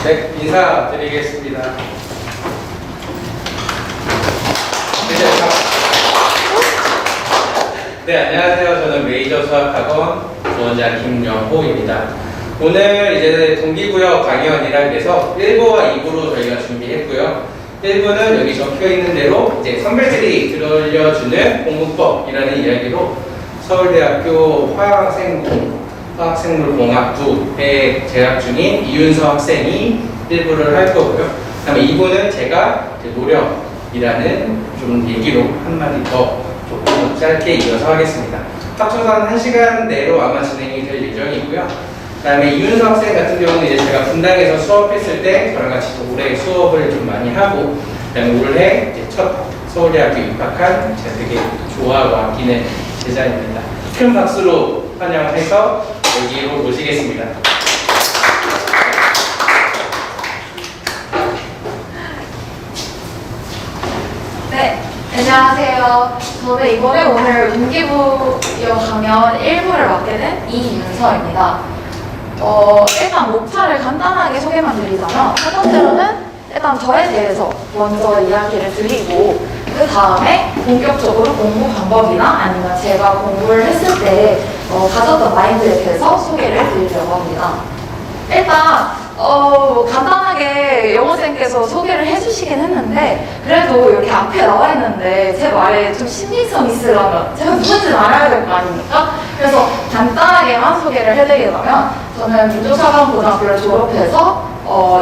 네, 인사드리겠습니다. 네, 안녕하세요. 저는 메이저 수학학원 조원장 김영호입니다. 오늘 이제 동기부여 강연이라 해서 1부와 2부로 저희가 준비했고요. 1부는 여기 적혀 있는 대로 이제 선배들이 들려주는 공부법이라는 이야기로 서울대학교 화학생물공학부에 재학 중인 이윤서 학생이 1부를 할 거고요. 그다음에 2부는 제가 노력이라는 좀 얘기로 한마디 더 조금 짧게 이어서 하겠습니다. 합쳐서 1시간 내로 아마 진행이 될 예정이고요. 그다음에 이윤서 학생 같은 경우는 이제 제가 분당에서 수업했을 때 저랑 같이 올해 수업을 좀 많이 하고, 그다음에 올해 이제 첫 서울대학교 입학한 제가 되게 좋아하고 아끼는 제자입니다. 큰 박수로 환영해서 여기로 모시겠습니다. 네, 안녕하세요. 저는 이번에 오늘 동기부여 강연 1부를 맡게 된 이윤서입니다. 일단 목차를 간단하게 소개만 드리자면, 첫 번째로는 일단 저에 대해서 먼저 이야기를 드리고, 그 다음에 본격적으로 공부 방법이나 아니면 제가 공부를 했을 때 가졌던 마인드에 대해서 소개를 드리려고 합니다. 일단 간단하게 영어쌤께서 소개를 해주시긴 했는데, 그래도 이렇게 앞에 나와 있는데 제 말에 좀 신빙성 있으려면 제가 누군지는 알아야 될 거 아닙니까? 그래서 간단하게만 소개를 해드리자면, 저는 민족사관고등학교를 졸업해서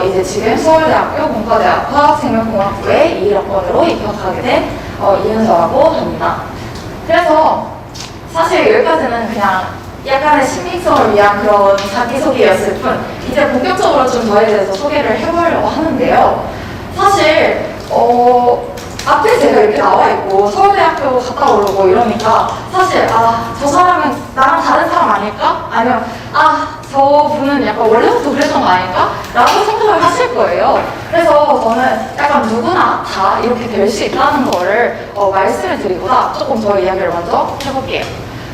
이제 지금 서울대학교 문과대학 화학생명공학부에 21학번으로 입학하게 된 이윤서라고 합니다. 그래서 사실 여기까지는 그냥 약간의 신빙성을 위한 그런 자기소개였을 뿐, 이제 본격적으로 좀 저에 대해서 소개를 해보려고 하는데요. 사실 앞에 제가 이렇게 나와 있고 서울대학교 갔다 오르고 이러니까 사실 저 사람은 나랑 다른 사람 아닐까? 아니면 저 분은 약간 원래부터 그랬던 거 아닐까? 라고 생각을 하실 거예요. 그래서 저는 약간 누구나 다 이렇게 될 수 있다는 거를 말씀을 드리고자 조금 저 이야기를 먼저 해볼게요.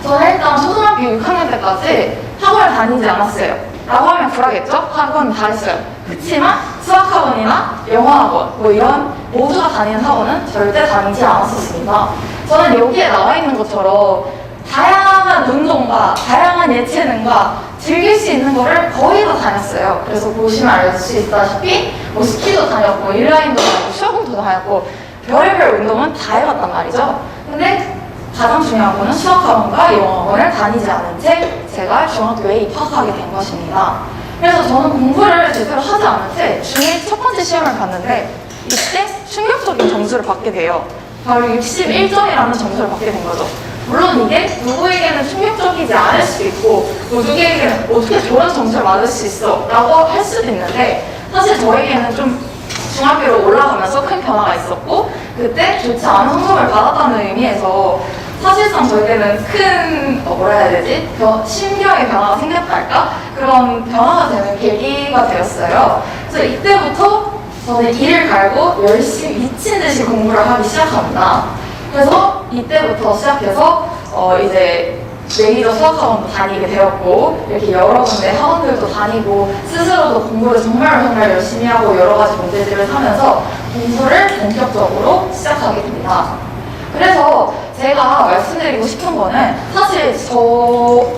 저는 일단 초등학교 6학년 때까지 학원을 다니지 않았어요. 라고 하면 굴하겠죠? 학원 다 했어요. 그렇지만 수학학원이나 영어학원 뭐 이런 모두가 다니는 학원은 절대 다니지 않았었습니다. 저는 여기에 나와 있는 것처럼 다양한 운동과 다양한 예체능과 즐길 수 있는 거를 거의 다 다녔어요. 그래서 보시면 알 수 있다시피 뭐 스키도 다녔고 인라인도 다녔고 셔틀도 다녔고 별의별 운동은 다 해봤단 말이죠. 근데 가장 중요한 거는 수학학원과 영어학원을 다니지 않은 채 제가 중학교에 입학하게 된 것입니다. 그래서 저는 공부를 제대로 하지 않은 채 중1 첫 번째 시험을 봤는데, 이때 충격적인 점수를 받게 돼요. 바로 61점이라는 점수를 받게 된 거죠. 물론 이게 누구에게는 충격적이지 않을 수도 있고, 누구에게는 어떻게 저런 점수를 받을 수 있어? 라고 할 수도 있는데, 사실 저에게는 좀 중학교로 올라가면서 큰 변화가 있었고, 그때 좋지 않은 성적을 받았다는 의미에서 사실상 저에게는 큰 뭐라 해야 되지? 심경의 변화가 생겼달까? 그런 변화가 되는 계기가 되었어요. 그래서 이때부터 저는 이를 갈고 열심히 미친 듯이 공부를 하기 시작합니다. 그래서 이때부터 시작해서 이제 메이저 수학학원도 다니게 되었고, 이렇게 여러 군데 학원들도 다니고, 스스로도 공부를 정말 열심히 하고 여러 가지 문제들을 하면서 공부를 본격적으로 시작하게 됩니다. 그래서 제가 말씀드리고 싶은 거는, 사실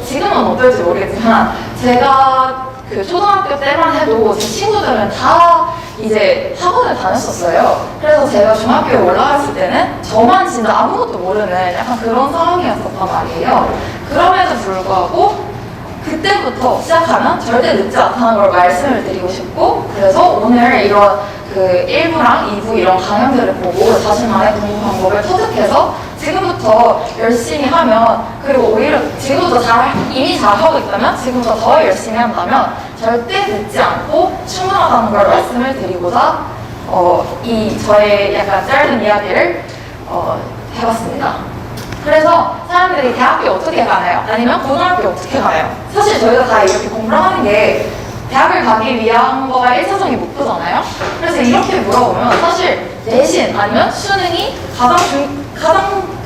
지금은 어떨지 모르겠지만 제가 그 초등학교 때만 해도 제 친구들은 다 이제 학원을 다녔었어요. 그래서 제가 중학교에 올라갔을 때는 저만 진짜 아무것도 모르는 약간 그런 상황이었었단 말이에요. 그럼에도 불구하고 그때부터 시작하면 절대 늦지 않다는 걸 말씀을 드리고 싶고, 그래서 오늘 이런 그 1부랑 2부 이런 강연들을 보고 자신만의 공부 방법을 터득해서 지금부터 열심히 하면, 그리고 오히려 지금부터 이미 잘하고 있다면 지금부터 더 열심히 한다면 절대 늦지 않고 충분하다는 걸 말씀을 드리고자 이 저의 약간 짧은 이야기를 해봤습니다. 그래서 사람들이 대학교 어떻게 가나요? 아니면 고등학교 어떻게 가나요? 사실 저희가 다 이렇게 공부를 하는 게 대학을 가기 위한 거가 1차적인 목표잖아요? 그래서 이렇게 물어보면 사실 내신 아니면 수능이 가장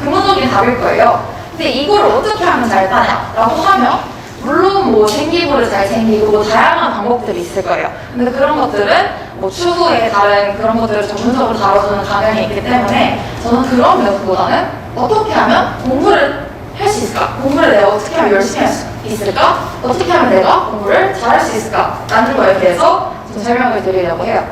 근본적인 답일 거예요. 근데 이걸 어떻게 하면 잘 따냐? 라고 하면 물론 뭐 생기부를 잘 챙기고 뭐 다양한 방법들이 있을 거예요. 근데 그런 것들은 뭐 추후에 다른 그런 것들을 전문적으로 다뤄주는 강연이 있기 때문에 저는 그런 면보다는 어떻게 하면 공부를 할 수 있을까? 공부를 내가 어떻게 하면 열심히 할 수 있을까? 어떻게 하면 내가 공부를 잘할 수 있을까? 라는 거에 대해서 좀 설명을 드리려고 해요.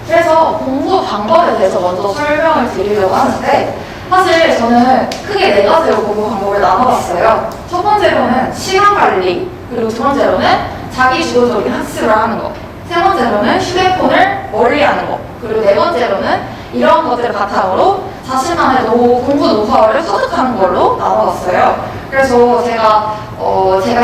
그래서 공부 방법에 대해서 먼저 설명을 드리려고 하는데 사실 저는 크게 4가지로 공부 방법을 나눠봤어요. 첫 번째로는 시간 관리, 그리고 두 번째로는 자기 주도적인 학습을 하는 거, 세 번째로는 휴대폰을 멀리하는 거, 그리고 네 번째로는 이런 것들을 바탕으로 자신만의 공부 노하우를 습득하는 걸로 나눠봤어요. 그래서 제가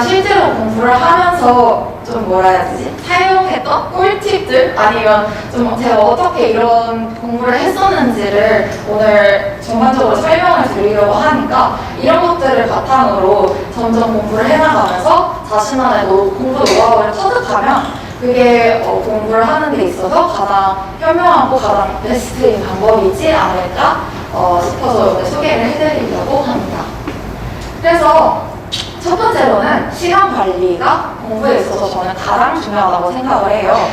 실제로 공부를 하면서 좀 뭐라 해야 되지? 사용했던 꿀팁들 아니면 좀 제가 어떻게 이런 공부를 했었는지를 오늘 전반적으로 설명을 드리려고 하니까 이런 것들을 바탕으로 점점 공부를 해나가면서 자신만의 공부 노하우를 터득하면 그게 공부를 하는 데 있어서 가장 현명하고 가장 베스트인 방법이지 않을까 싶어서 오늘 소개를 해드리려고 합니다. 그래서 첫 번째로는 시간 관리가 공부에 있어서 저는 가장 중요하다고 생각을 해요.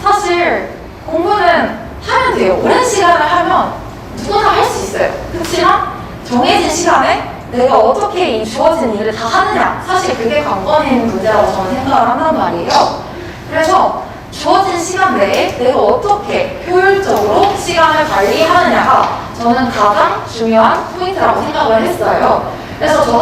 사실 공부는 하면 돼요. 오랜 시간을 하면 누구나 할 수 있어요. 그렇지만 정해진 시간에 내가 어떻게 이 주어진 일을 다 하느냐, 사실 그게 관건인 문제라고 저는 생각을 한단 말이에요. 그래서 주어진 시간 내에 내가 어떻게 효율적으로 시간을 관리하느냐가 저는 가장 중요한 포인트라고 생각을 했어요. 그래서 저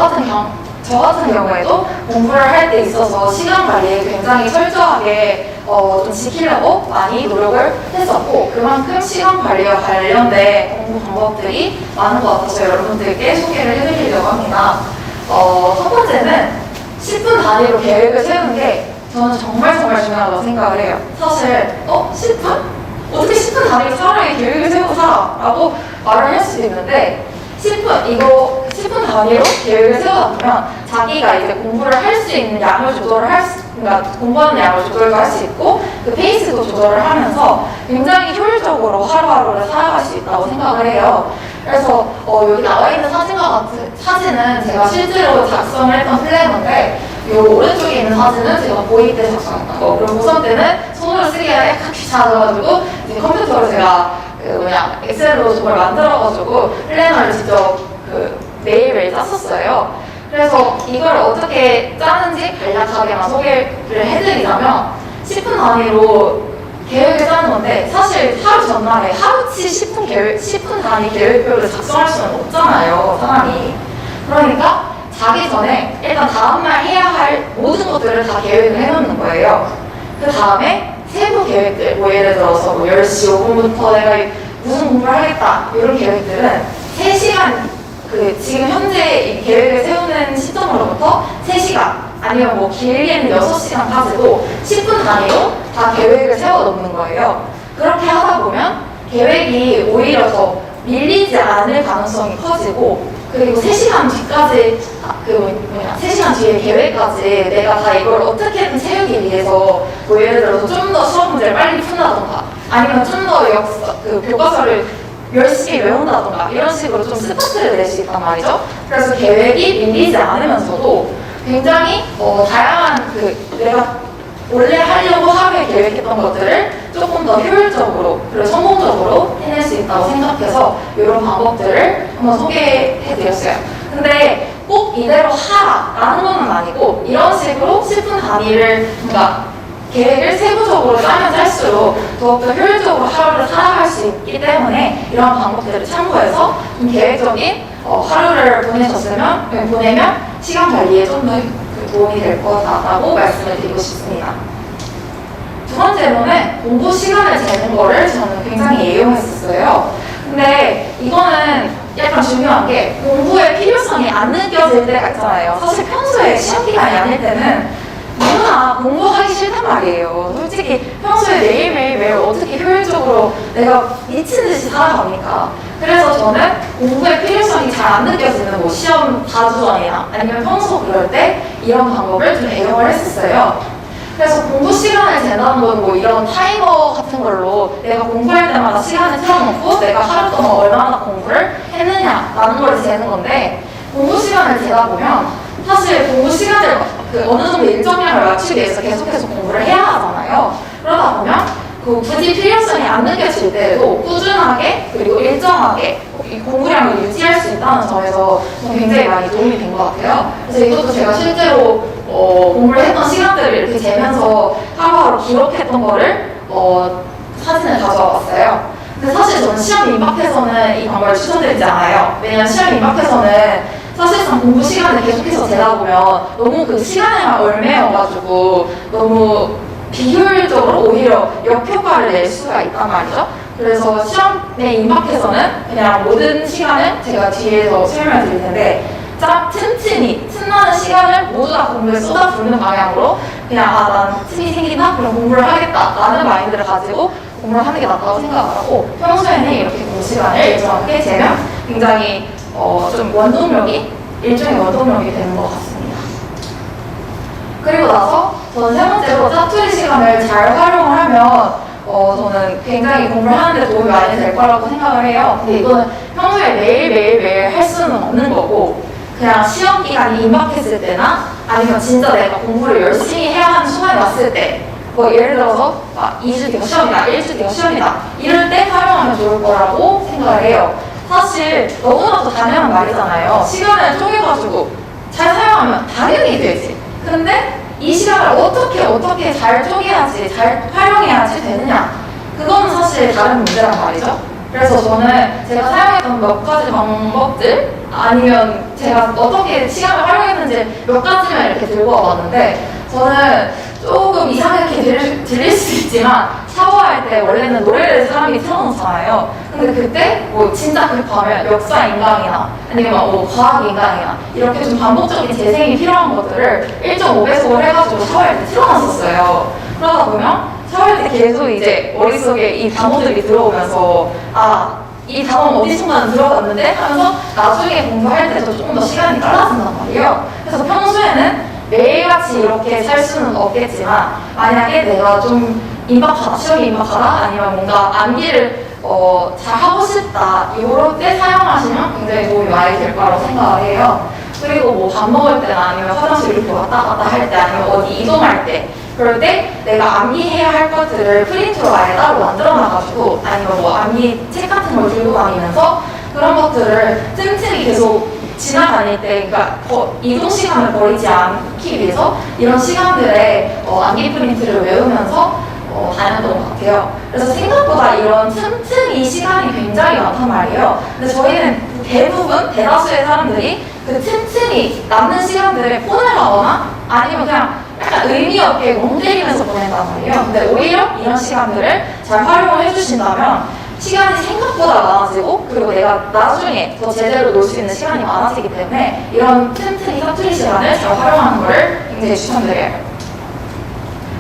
같은 경우에도 공부를 할 때 있어서 시간 관리에 굉장히 철저하게 좀 지키려고 많이 노력을 했었고, 그만큼 시간 관리와 관련된 공부 방법들이 많은 것 같아서 여러분들께 소개를 해드리려고 합니다. 첫 번째는 10분 단위로 계획을 세우는 게 저는 정말 중요하다고 생각을 해요. 사실 10분? 어떻게 10분 단위로 차라리 계획을 세우고 살아? 라고 말을 할 수도 있는데 10분 단위로 계획을 세우다 보면 자기가 이제 공부를 할 수 있는 양을 그러니까 공부하는 양을 조절도 할 수 있고 그 페이스도 조절을 하면서 굉장히 효율적으로 하루하루를 살아갈 수 있다고 생각을 해요. 그래서 여기 나와 있는 사진과 같은 사진은 제가 실제로 작성을 했던 플래너인데 이 오른쪽에 있는 사진은 제가 고2 때 작성했던 거, 그리고 고3 때는 손으로 쓰기가 약간 귀찮아져가지고 이제 컴퓨터로 제가 엑셀로 정말 만들어가지고 플래너를 직접 매일매일 짰었어요. 그래서 이걸 어떻게 짜는지 간략하게만 소개를 해드리자면 10분 단위로 계획을 짜는 건데 사실 하루 전날에 하루치 10분 단위 계획표를 작성할 수는 없잖아요, 사람이. 그러니까 자기 전에 일단 다음날 해야 할 모든 것들을 다 계획을 해놓는 거예요. 그 다음에 세부 계획들, 뭐 예를 들어서 10시 5분부터 내가 무슨 공부를 하겠다, 이런 계획들은 3시간, 지금 현재 이 계획을 세우는 시점으로부터 3시간, 아니면 뭐 길게는 6시간까지도 10분 단위로 다 계획을 세워 놓는 거예요. 그렇게 하다 보면 계획이 오히려 더 밀리지 않을 가능성이 커지고, 그리고 3시간 뒤까지, 3시간 뒤에 계획까지 내가 다 이걸 어떻게든 채우기 위해서, 뭐 예를 들어서 좀 더 수업 문제를 빨리 푼다던가, 아니면 좀 더 교과서를 열심히 외운다던가, 이런 식으로 좀 스파트를 낼 수 있단 말이죠. 그래서 계획이 밀리지 않으면서도 굉장히 다양한 내가 원래 하려고 하루에 계획했던 것들을 조금 더 효율적으로 그리고 성공적으로 해낼 수 있다고 생각해서 이런 방법들을 한번 소개해드렸어요. 근데 꼭 이대로 하라라는 건 아니고 이런 식으로 10분 단위를 계획을 세부적으로 짜면 짤수록 더욱더 효율적으로 하루를 살아갈 수 있기 때문에 이런 방법들을 참고해서 좀 계획적인 하루를 보내면 시간 관리에 좀 더 도움이 될 거다라고 말씀을 드리고 싶습니다. 두 번째로는 공부 시간을 재는 거를 저는 굉장히 애용했었어요. 근데 이거는 약간 중요한 게 공부의 필요성이 안 느껴질 때가 있잖아요. 사실 평소에 시험 기간이 아닐 때는 누구나 공부하기 싫단 말이에요. 솔직히 평소에 매일 어떻게 효율적으로 내가 미친 듯이 살아갑니까? 그래서 저는 공부의 필요성이 잘 안 느껴지는 뭐 시험 4주 전이나 아니면 평소 그럴 때 이런 방법을 좀 애용을 했었어요. 그래서 공부 시간을 재는 건 뭐 이런 타이머 같은 걸로 내가 공부할 때마다 시간을 틀어놓고 내가 하루 동안 얼마나 공부를 했느냐라는 걸 재는 건데, 공부 시간을 재다 보면 사실 공부 시간을 그 어느 정도 일정량을 맞추기 위해서 계속해서 공부를 해야 하잖아요. 그러다 보면 그 굳이 필요성이 안 느껴질 때에도 꾸준하게 그리고 일정하게 이 공부량을 유지할 수 있다는 점에서 저는 굉장히 많이 도움이 된 것 같아요. 그래서 이것도 제가 실제로 공부를 했던 시간들을 이렇게 재면서 하루하루 기록했던 거를 사진을 가져와 봤어요. 근데 사실 저는 시험 임박해서는 이 방법을 추천드리지 않아요. 왜냐면 시험 임박해서는 사실상 공부 시간을 계속해서 재다 보면 너무 그 시간에만 얽매여가지고 너무 비효율적으로 오히려 역효과를 낼 수가 있단 말이죠. 그래서 시험에 임박해서는 그냥 모든 시간을 제가 뒤에서 설명을 드릴 텐데 틈틈이 틈나는 시간을 모두 다 공부에 쏟아붓는 방향으로 그냥 난 틈이 생긴다? 그럼 공부를 하겠다 라는 마인드를 가지고 공부를 하는 게 낫다고 생각을 하고 평소에는 이렇게 공부 시간을 일정하게 재면 굉장히 좀 일종의 원동력이 되는 것 같습니다. 그리고 나서 저는 세 번째로 사투리 시간을 잘 활용을 하면 저는 굉장히 공부를 하는데 도움이 많이 될 거라고 생각을 해요. 근데 이거는 평소에 매일 할 수는 없는 거고 그냥 시험 기간이 임박했을 때나 아니면 진짜 내가 공부를 열심히 해야 하는 순간이 왔을 때 예를 들어서 2주 뒤가 시험이다, 1주 뒤가 시험이다 이럴 때 활용하면 좋을 거라고 생각을 해요. 사실 너무나도 당연한 말이잖아요. 시간을 쪼개가지고 잘 사용하면 당연히 되지. 근데 이 시간을 어떻게 잘 쪼개야지, 잘 활용해야지 되느냐 그거는 사실 다른 문제란 말이죠. 그래서 저는 제가 사용했던 몇 가지 방법들 아니면 제가 어떻게 시간을 활용했는지 몇 가지만 이렇게 들고 와봤는데 저는 조금 이상하게 들릴 수 있지만 샤워할 때 원래는 노래를 사람이 틀어놓잖아요. 근데 그때 진짜 급하면 역사 인강이나 아니면 과학 인강이나 이렇게 좀 반복적인 재생이 필요한 것들을 1.5배속을 해가지고 샤워할 때 틀어놨었어요. 그러다 보면 샤워할 때 계속 이제 머릿속에 이 단어들이 들어오면서 이 단어는 어디선가는 들어갔는데 하면서 나중에 공부할 때도 조금 더 시간이 빨라진단 말이에요. 그래서 평소에는 매일같이 이렇게 살 수는 없겠지만 만약에 내가 좀 시험이 임박하다 아니면 뭔가 암기를 잘 하고 싶다 이럴 때 사용하시면 굉장히 도움이 많이 될 거라고 생각을 해요. 그리고 밥 먹을 때나 아니면 화장실 이렇게 왔다 갔다 할 때 아니면 어디 이동할 때 그럴 때 내가 암기해야 할 것들을 프린트로 아예 따로 만들어놔가지고 아니면 암기 책 같은 걸 들고 다니면서 그런 것들을 틈틈이 계속 지나다닐 때, 그러니까 이동 시간을 버리지 않기 위해서 이런 시간들에 암기 프린트를 외우면서 다녔던 것 같아요. 그래서 생각보다 이런 틈틈이 시간이 굉장히 많단 말이에요. 근데 저희는 대다수의 사람들이 그 틈틈이 남는 시간들에 폰을 하거나 아니면 그냥 약간 의미 없게 멍 때리면서 보낸단 말이에요. 근데 오히려 이런 시간들을 잘 활용을 해주신다면 시간이 생각보다 많아지고 그리고 내가 나중에 더 제대로 놀 수 있는 시간이 많아지기 때문에 이런 틈틈이 사투리 시간을 잘 활용하는 것을 굉장히 추천드려요.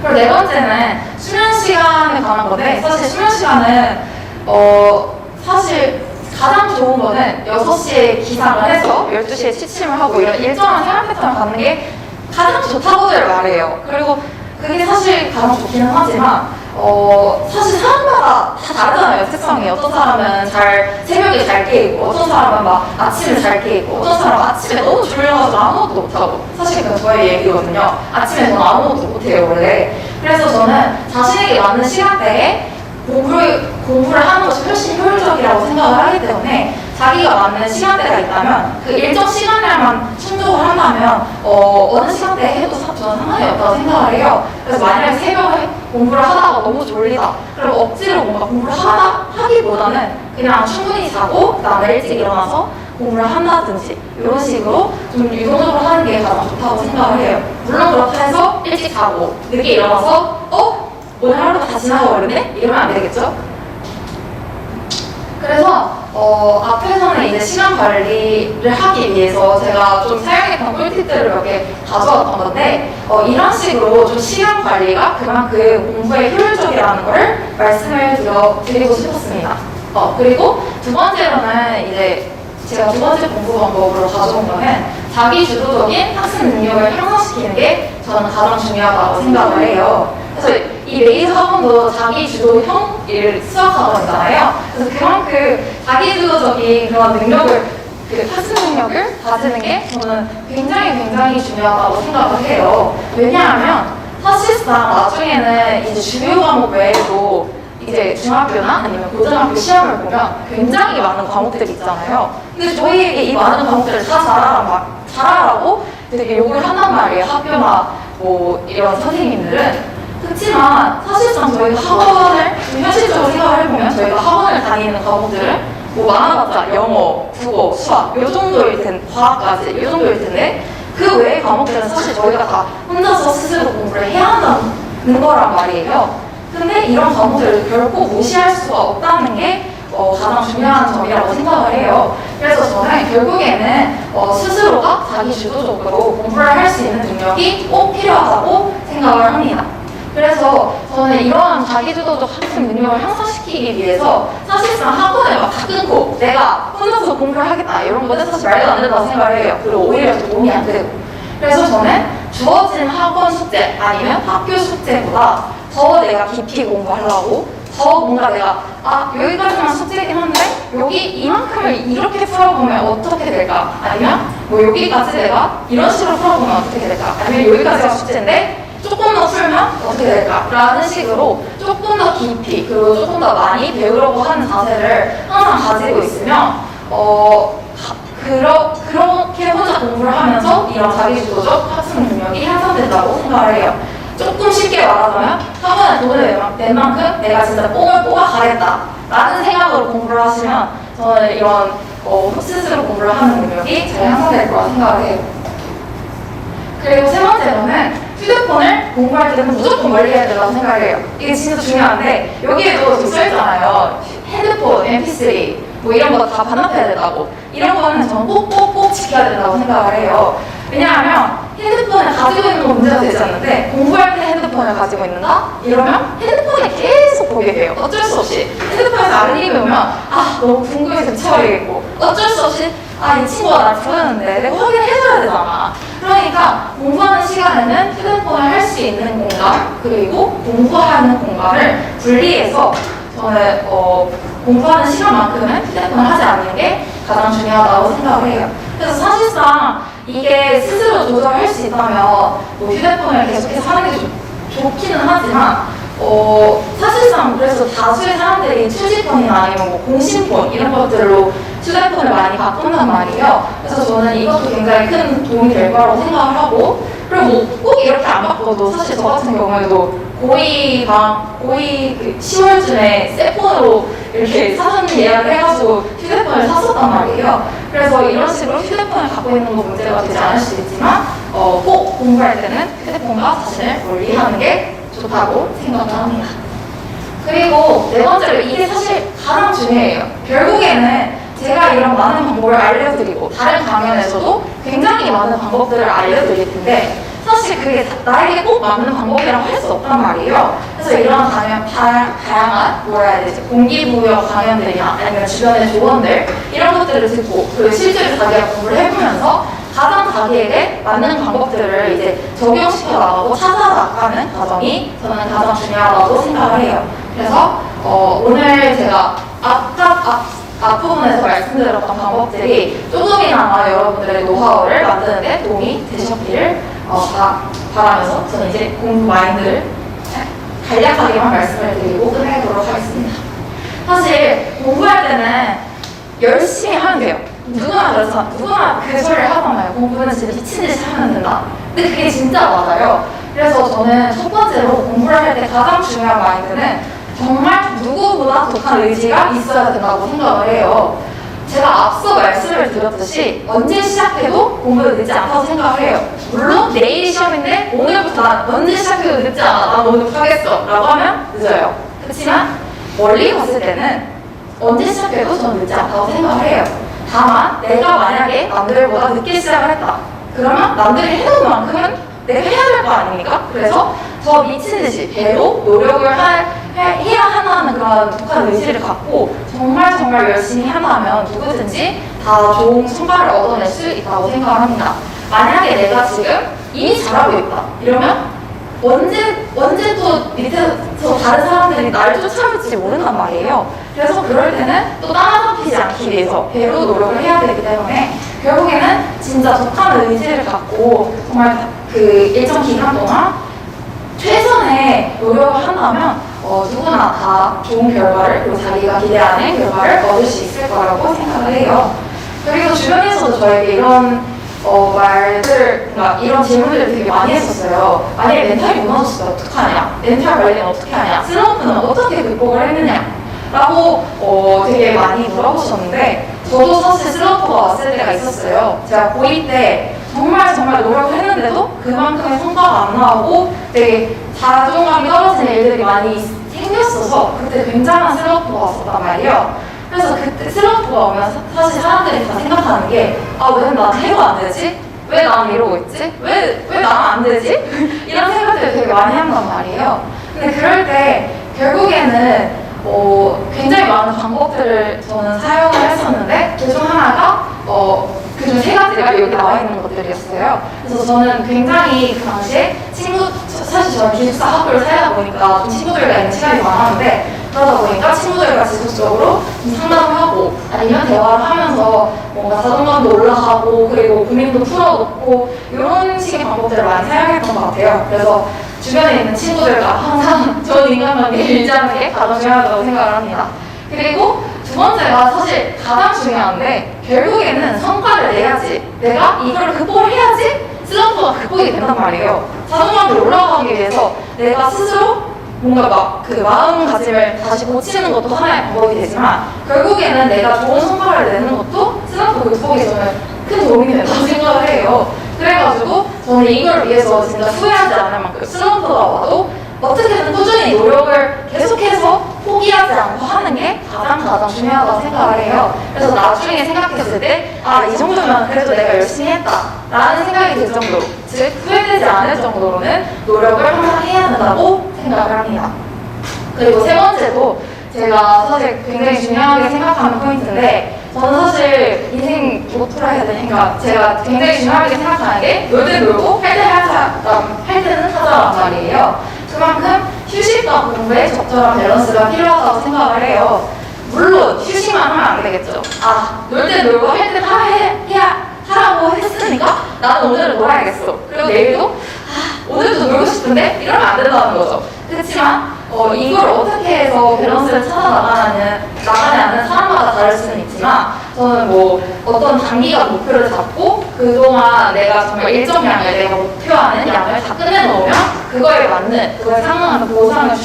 그리고 네 번째는 수면 시간에 관한 건데 사실 수면 시간은 사실 가장 좋은 거는 6시에 기상을 해서 12시에 취침을 하고 이런 일정한 생활 패턴을 갖는 게 가장 좋다고들 말해요. 그리고 그게 사실 가장 좋기는 하지만 사실 사람마다 다 다르잖아요. 특성이. 어떤 사람은 새벽에 잘 깨있고 어떤 사람은 아침에 잘 깨있고 어떤 사람은 아침에 너무 졸려가지고 아무것도 못하고 사실 그건 저의 얘기거든요. 아침에 저는 아무것도 못해요 원래. 그래서 저는 자신에게 맞는 시간대에 공부를 하는 것이 훨씬 효율적이라고 생각을 하기 때문에 자기가 맞는 시간대가 있다면 그 일정 시간에만 충족을 한다면 어느 시간대에 해도 저는 상관이 없다고 생각을 해요. 그래서 만약에 새벽에 공부를 하다가 너무 졸리다 그럼 억지로 뭔가 공부를 하기보다는 그냥 충분히 자고 그다음에 일찍 일어나서 공부를 한다든지 이런 식으로 좀 유동적으로 하는 게 가장 좋다고 생각을 해요. 물론 그렇다 해서 일찍 자고 늦게 일어나서 오늘 하루가 다 지나가 버렸네? 이러면 안 되겠죠? 그래서 앞에서는 이제 시간 관리를 하기 위해서 제가 좀 사용했던 꿀팁들을 몇 개 가져왔던 건데 이런 식으로 좀 시간 관리가 그만큼 공부에 효율적이라는 걸 말씀을 드리고 싶었습니다. 그리고 두 번째로는 이제 제가 두 번째 공부 방법으로 가져온 거는 자기 주도적인 학습 능력을 향상시키는 게 저는 가장 중요하다고 생각을 해요. 그래서 이 메이저 학원도 자기 주도형 수학 학원이잖아요. 그래서 그만큼 자기 주도적인 그런 능력을 그 학습 능력을 다지는 게 저는 굉장히 중요하다고 생각을 해요. 왜냐하면 사실상 나중에는 이제 주요 과목 외에도 이제 중학교나 아니면 고등학교 시험을 보면 굉장히 많은 과목들이 있잖아요. 근데 저희에게 이 많은 과목들을 다 잘하라고 되게 욕을 한단 말이에요. 학교나 뭐 이런 선생님들은. 그렇지만 사실상 저희가 학원을 현실적으로 생각을 해보면 저희가 학원을 다니는 과목들은 뭐 많아봤자 영어, 국어, 수학 요 정도일 텐데 과학까지 요 정도일 텐데 그 외의 과목들은 사실 저희가 다 혼자서 스스로 공부를 해야 한다는 거란 말이에요. 근데 이런 과목들을 결코 무시할 수가 없다는 게 가장 중요한 점이라고 생각을 해요. 그래서 저는 결국에는 스스로가 자기 주도적으로 공부를 할 수 있는 능력이 꼭 필요하다고 생각을 합니다. 그래서 저는 이러한 자기주도적 학습 능력을 향상시키기 위해서 사실상 학원을 막 다 끊고 내가 혼자서 공부를 하겠다 이런 거는 사실 말도 안 된다고 생각을 해요. 그리고 오히려 도움이 안 되고. 그래서 저는 주어진 학원 숙제 아니면 학교 숙제보다 더 내가 깊이 공부하려고 더 뭔가 내가 여기까지만 숙제이긴 한데 여기 이만큼을 이렇게 풀어보면 어떻게 될까? 아니면 뭐 여기까지 내가 이런 식으로 풀어보면 어떻게 될까? 아니면 여기까지가 숙제인데 조금 더 풀면 어떻게 될까? 라는 식으로 조금 더 깊이 그리고 조금 더 많이 배우려고 하는 자세를 항상 가지고 있으면 그렇게 혼자 공부를 하면서 이런 자기주도적 학습 능력이 향상된다고 생각을 해요. 조금 쉽게 말하자면 학원에 돈을 낸 만큼 내가 진짜 뽕을 뽑아가겠다 라는 생각으로 공부를 하시면 저는 이런 스스로 공부를 하는 능력이 잘 향상될 거라 생각을 해요. 그리고 세 번째로는 휴대폰을 공부할 때는 무조건 멀리 해야 된다고 생각을 해요. 이게 진짜 중요한데 여기에도 좀 써있잖아요. 핸드폰, mp3 뭐 이런 거 다 반납해야 된다고. 이런 거는 저는 꼭 지켜야 된다고 생각을 해요. 왜냐하면 핸드폰을 가지고 있는 건 문제가 되지 않는데 공부할 때 핸드폰을 가지고 있는다? 이러면 핸드폰에 계속 보게 돼요. 어쩔 수 없이. 핸드폰에서 알림이 오면 너무 궁금해서 미쳐버리겠고 어쩔 수 없이 이 친구가 날 부르는데 내가 확인해줘야 되잖아. 그러니까 공부하는 시간에는 휴대폰을 할 수 있는 공간 그리고 공부하는 공간을 분리해서 저는 공부하는 시간만큼은 휴대폰을 하지 않는 게 가장 중요하다고 생각을 해요. 그래서 사실상 이게 스스로 조절할 수 있다면 뭐 휴대폰을 계속해서 하는 게 좋기는 하지만 사실상 그래서 다수의 사람들이 투지폰이나 아니면 뭐 공신폰 이런 것들로 휴대폰을 많이 바꾼단 말이에요. 그래서 저는 이것도 굉장히 큰 도움이 될 거라고 생각을 하고 그리고 뭐 꼭 이렇게 안 바꿔도 사실 저 같은 경우에도 거의 그 10월쯤에 셀폰으로 이렇게 사전 예약을 해가지고 휴대폰을 샀었단 말이에요. 그래서 이런 식으로 휴대폰을 갖고 있는 거 문제가 되지 않을 수 있지만 꼭 공부할 때는 휴대폰과 자신을 멀리하는 게 좋다고 생각을 합니다. 그리고 네 번째로 이게 사실 가장 중요해요. 결국에는 제가 이런 많은 방법을 알려드리고 다른 강연에서도 굉장히 많은 방법들을 알려드릴 텐데 사실 그게 나에게 꼭 맞는 방법이라고 할 수 없단 말이에요. 그래서 이런 다양한 뭐라 해야 되지 공기부여 강연들이나 아니면 주변의 조언들 이런 것들을 듣고 그리고 실제로 자기가 공부를 해보면서 가장 자기에게 맞는 방법들을 이제 적용시켜 나가고 찾아 나가는 과정이 저는 가장 중요하다고 생각을 해요. 그래서 오늘 제가 앞부분에서 말씀드렸던 방법들이 조금이나마 여러분들의 노하우를 만드는데 도움이 되셨기를 바라면서 저는 이제 공부 마인드를 간략하게만 말씀을 드리고 끝내도록 하겠습니다. 사실 공부할 때는 열심히 하면 돼요. 누구나 그렇잖아. 누구나 그 소리를 하잖아요. 공부는 진짜 미친 듯이 하면 된다. 근데 그게 진짜 맞아요. 그래서 저는 첫 번째로 공부를 할 때 가장 중요한 마인드는 정말 누구보다 독한 의지가 있어야 된다고 생각을 해요. 제가 앞서 말씀을 드렸듯이 언제 시작해도 공부는 늦지 않다고 생각을 해요. 물론 내일이 시험인데 오늘부터 난 언제 시작해도 늦지 않아. 난 오늘 못하겠어 라고 하면 늦어요. 그렇지만 멀리 봤을 때는 언제 시작해도 저는 늦지 않다고 생각을 해요. 다만 내가 만약에 남들보다 늦게 시작을 했다. 그러면 남들이 해놓은 만큼은 내가 해야 될 거 아닙니까? 그래서 더 미친 듯이 배로 노력을 해야 한다는 그런 독한 의지를 갖고 정말 열심히 한다면 누구든지 다 좋은 성과를 얻어낼 수 있다고 생각을 합니다. 만약에 내가 지금 이미 잘하고 있다 이러면 언제 또 밑에 저 다른 사람들이 나를 쫓아올지 모른단 말이에요. 그래서 그럴 때는 또 따라잡히지 않기 위해서 배로 노력을 해야 되기 때문에 결국에는 진짜 독한 의지를 갖고 정말 그 일정 기간 동안 최선의 노력을 한다면 누구나 다 좋은 결과를, 그리고 자기가 기대하는 결과를 얻을 수 있을 거라고 생각을 해요. 그리고 주변에서도 저에게 이런 말들, 이런 질문들을 되게 많이 했었어요. 만약에 멘탈이 무너졌을 때 어떡하냐? 멘탈 관리는 어떻게 하냐? 슬럼프는 어떻게 극복을 했느냐? 라고 되게 많이 물어보셨는데, 저도 사실 슬럼프가 왔을 때가 있었어요. 제가 고2 때 정말 노력을 했는데도 그만큼의 성과가 안 나오고 되게 자존감이 떨어지는 일들이 많이 생겼어서 그때 굉장한 슬럼프가 왔었단 말이에요. 그래서 그때 슬럼프가 오면 사실 사람들이 다 생각하는 게, 왜 난 해도 안 되지? 왜 나는 이러고 있지? 왜 나는 안 되지? 이런 생각들을 되게 많이 한단 말이에요. 근데 그럴 때 결국에는 굉장히 많은 방법들을 저는 사용을 했었는데, 그중 하나가 그중 세 가지가 여기 나와 있는 것들이었어요. 그래서 저는 굉장히 그 당시에 사실 저는 기숙사 학교를 살다 보니까 좀 친구들과 있는 시간이 많았는데, 그러다 보니까 친구들과 지속적으로 상담을 하고 아니면 대화를 하면서 뭔가 자존감도 올라가고 그리고 고민도 풀어놓고 이런 식의 방법들을 많이 사용했던 것 같아요. 그래서 주변에 있는 친구들과 항상 좋은 인간관계를 유지하는 게 가장 중요하다고 생각을 합니다. 그리고 두 번째가 사실 가장 중요한데, 결국에는 성과를 내야지, 내가 이걸 극복을 해야지 슬럼프가 극복이 된단 말이에요. 자존감이 올라가기 위해서 내가 스스로 뭔가 그 마음가짐을 다시 고치는 것도 하나의 방법이 되지만, 결국에는 내가 좋은 성과를 내는 것도 슬럼프 극복에 저는 큰 도움이 된다고 생각을 해요. 그래가지고 저는 이걸 위해서 진짜 후회하지 않을 만큼 슬럼프가 와도 어떻게든 꾸준히 노력을 계속해서 포기하지 않고 하는 게 가장 중요하다고 생각을 해요. 그래서 나중에 생각했을 때, 이 정도면 그래도 내가 열심히 했다 라는 생각이 들 정도로, 즉 후회되지 않을 정도로는 노력을 항상 해야 된다고 생각을 합니다. 그리고 세 번째도 제가 사실 굉장히 중요하게 생각하는 포인트인데, 저는 사실 인생 모토라 해야 되니까 제가 굉장히 중요하게 생각하는 게 놀 때 놀고 할 때는 하자란 말이에요. 그만큼 휴식과 공부에 적절한 밸런스가 필요하다고 생각을 해요. 물론 휴식만 하면 안 되겠죠. 놀 때 놀고 할 때 하라고 했으니까 나는 오늘은 놀아야겠어. 그리고 내일도 오늘도 놀고 싶은데 이러면 안 된다는 거죠. 그렇지만 이걸 어떻게 해서 밸런스를 찾아 나가냐는 사람마다 다를 수는 있지만, 저는 어떤 단기간 목표를 잡고 그동안 내가 정말 일정량을 내가 목표하는 양을 다 끝내놓으면 그거에 상응하는 보상을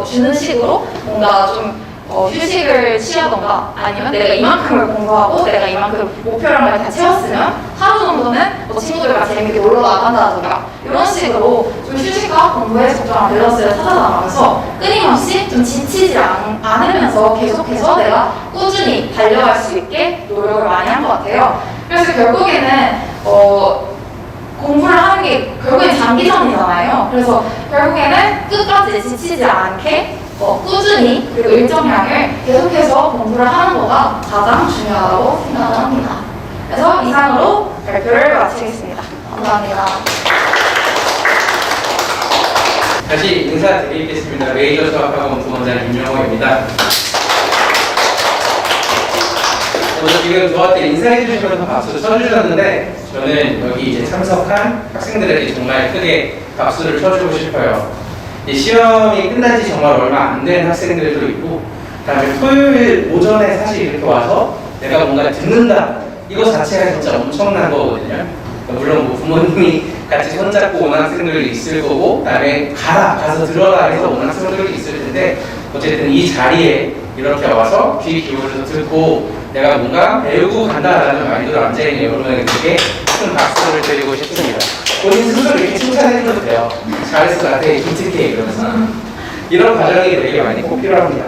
주는 식으로 뭔가 좀 휴식을 취하던가, 아니면 내가 이만큼을 공부하고 내가 이만큼 목표량을 다 채웠으면 하루 정도는 친구들과 재밌게 놀러 나간다던가, 이런 식으로 좀 휴식과 공부에 적절한 밸런스를 찾아나가면서 끊임없이 좀 지치지 않으면서 계속해서 내가 꾸준히 달려갈 수 있게 노력을 많이 한 것 같아요. 그래서 결국에는 공부를 하는 게 결국엔 장기전이잖아요. 그래서 결국에는 끝까지 지치지 않게 꾸준히 그리고 일정량을 계속해서 공부를 하는 거가 가장 중요하다고 생각을 합니다. 그래서 이상으로 발표를 마치겠습니다. 감사합니다. 다시 인사드리겠습니다. 메이저 수학학원 부원장 임영호입니다. 오늘 지금 저한테 인사해 주시면서 박수 쳐주셨는데, 저는 여기 이제 참석한 학생들에게 정말 크게 박수를 쳐주고 싶어요. 이 시험이 끝난 지 정말 얼마 안 된 학생들도 있고, 그다음에 토요일 오전에 사실 이렇게 와서 내가 뭔가 듣는다, 이거 자체가 진짜 엄청난 거거든요. 물론 부모님이 같이 손잡고 오는 학생들도 있을 거고, 그다음에 가서 들어라 해서 오는 학생들도 있을 텐데, 어쨌든 이 자리에 이렇게 와서 귀 기울여서 듣고 내가 뭔가 배우고 간다라는 마인드로 앉아있는 여러분에게 큰 박수를 드리고 싶습니다. 본인 스스로 이렇게 칭찬해줘도 돼요. 잘했을 것 같아, 기특해, 이러면서. 이런 과정이 되게 많이 꼭 필요합니다.